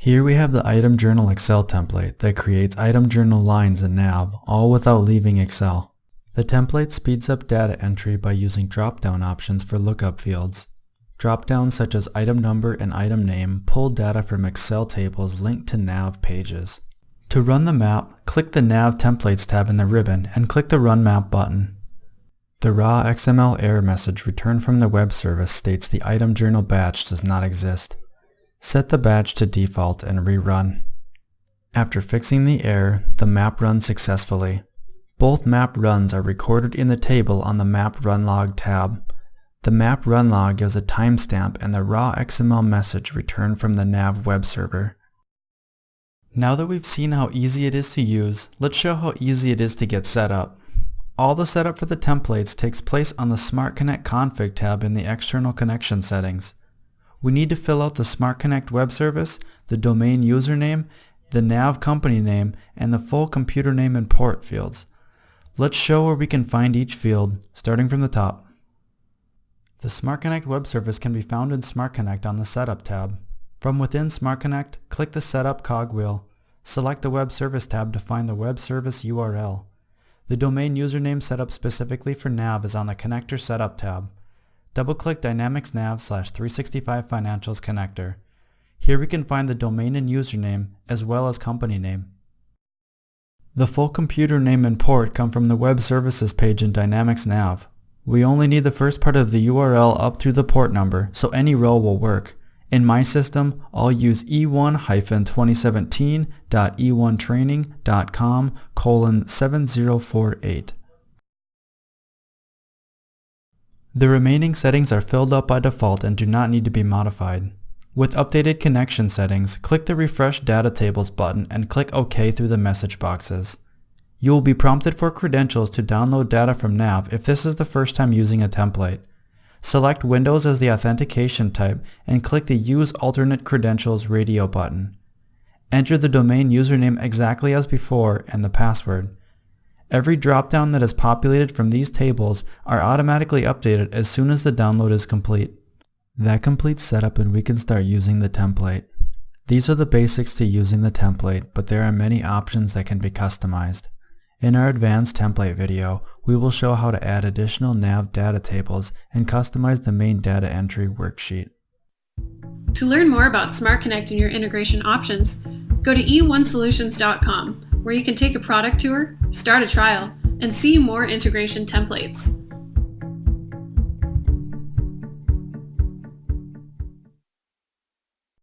Here we have the item journal Excel template that creates item journal lines in NAV, all without leaving Excel. The template speeds up data entry by using drop-down options for lookup fields. Drop-downs such as item number and item name pull data from Excel tables linked to NAV pages. To run the map, click the NAV Templates tab in the ribbon and click the Run Map button. The raw XML error message returned from the web service states the item journal batch does not exist. Set the batch to default and rerun. After fixing the error, the map runs successfully. Both map runs are recorded in the table on the Map Run Log tab. The Map Run Log gives a timestamp and the raw XML message returned from the NAV web server. Now that we've seen how easy it is to use, let's show how easy it is to get set up. All the setup for the templates takes place on the Smart Connect Config tab in the External Connection settings. We need to fill out the Smart Connect web service, the domain username, the NAV company name, and the full computer name and port fields. Let's show where we can find each field, starting from the top. The Smart Connect web service can be found in Smart Connect on the Setup tab. From within Smart Connect, click the Setup cogwheel. Select the Web Service tab to find the web service URL. The domain username set up specifically for NAV is on the Connector Setup tab. Double-click Dynamics NAV/365 Financials connector. Here we can find the domain and username as well as company name. The full computer name and port come from the Web Services page in Dynamics NAV. We only need the first part of the URL up through the port number, so any row will work. In my system, I'll use eone-2017.eonetraining.com:7048. The remaining settings are filled up by default and do not need to be modified. With updated connection settings, click the Refresh Data Tables button and click OK through the message boxes. You will be prompted for credentials to download data from NAV if this is the first time using a template. Select Windows as the authentication type and click the Use Alternate Credentials radio button. Enter the domain username exactly as before and the password. Every drop-down that is populated from these tables are automatically updated as soon as the download is complete. That completes setup and we can start using the template. These are the basics to using the template, but there are many options that can be customized. In our advanced template video, we will show how to add additional NAV data tables and customize the main data entry worksheet. To learn more about Smart Connect and your integration options, go to eonesolutions.com, where you can take a product tour, start a trial, and see more integration templates.